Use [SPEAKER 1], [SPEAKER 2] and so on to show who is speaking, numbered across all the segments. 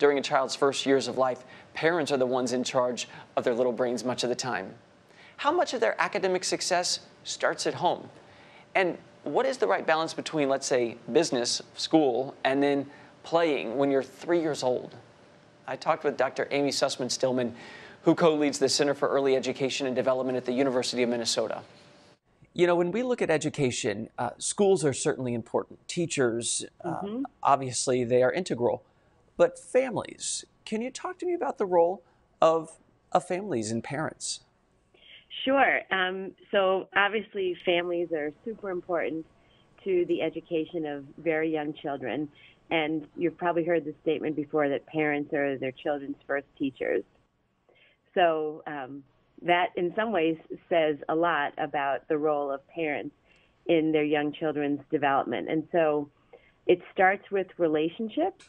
[SPEAKER 1] during a child's first years of life, parents are the ones in charge of their little brains much of the time. How much of their academic success starts at home? And what is the right balance between, let's say, business, school, and then playing when you're 3 years old? I talked with Dr. Amy Susman-Stillman, who co-leads the Center for Early Education and Development at the University of Minnesota. You know, when we look at education, schools are certainly important. Teachers, obviously, they are integral. But families, can you talk to me about the role of families and parents?
[SPEAKER 2] Sure. So obviously families are super important to the education of very young children. And you've probably heard the statement before that parents are their children's first teachers. So that in some ways says a lot about the role of parents in their young children's development. And so it starts with relationships.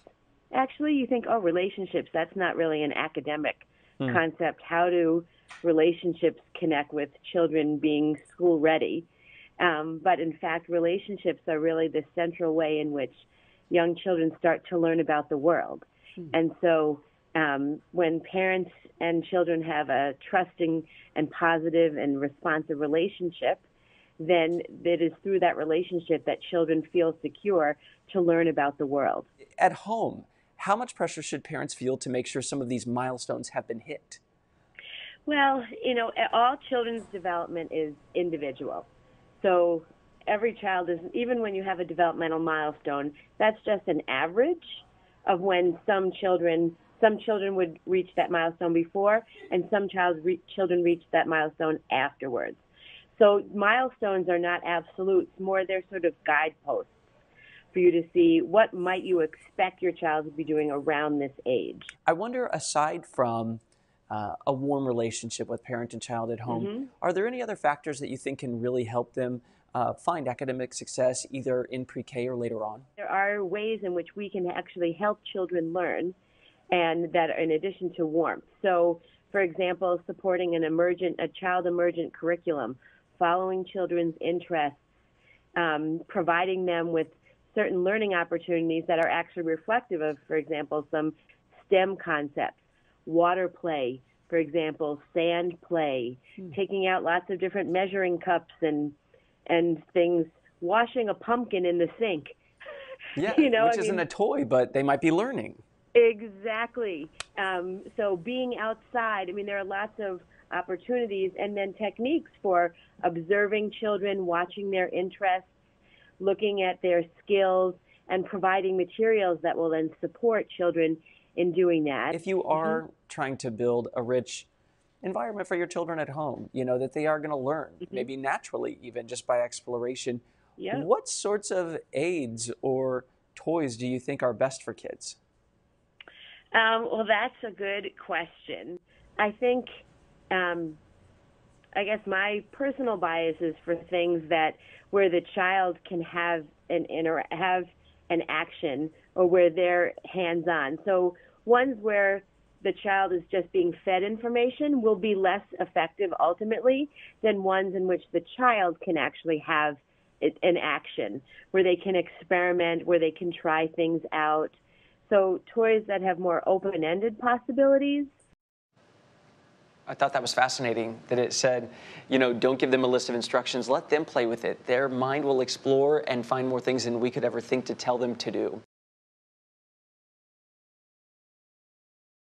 [SPEAKER 2] Actually, you think, oh, relationships, that's not really an academic concept. How do relationships connect with children being school ready? But in fact, relationships are really the central way in which young children start to learn about the world. And so when parents and children have a trusting and positive and responsive relationship, then it is through that relationship that children feel secure to learn about the world.
[SPEAKER 1] At home, how much pressure should parents feel to make sure some of these milestones have been hit?
[SPEAKER 2] Well, you know, all children's development is individual. So every child is, even when you have a developmental milestone, that's just an average of when some children would reach that milestone before, and some children reach that milestone afterwards. So milestones are not absolutes, more they're sort of guideposts for you to see what might you expect your child to be doing around this age.
[SPEAKER 1] I wonder, aside from a warm relationship with parent and child at home, are there any other factors that you think can really help them find academic success either in pre-K or later on?
[SPEAKER 2] There are ways in which we can actually help children learn, and that are in addition to warmth. So, for example, supporting a child emergent curriculum, following children's interests, providing them with certain learning opportunities that are actually reflective of, for example, some STEM concepts, water play, for example, sand play, taking out lots of different measuring cups and things, washing a pumpkin in the sink.
[SPEAKER 1] Yeah, which isn't a toy, but they might be learning.
[SPEAKER 2] Exactly. So being outside, I mean, there are lots of opportunities, and then techniques for observing children, watching their interests, looking at their skills, and providing materials that will then support children in doing that.
[SPEAKER 1] If you are trying to build a rich environment for your children at home, you know, that they are going to learn, maybe naturally even just by exploration, what sorts of aids or toys do you think are best for kids?
[SPEAKER 2] Well, that's a good question. I think, I guess my personal bias is for things where the child can have an action, or where they're hands-on. So ones where the child is just being fed information will be less effective ultimately than ones in which the child can actually have an action, where they can experiment, where they can try things out. So toys that have more open-ended possibilities.
[SPEAKER 1] I thought that was fascinating that it said, you know, don't give them a list of instructions, let them play with it. Their mind will explore and find more things than we could ever think to tell them to do.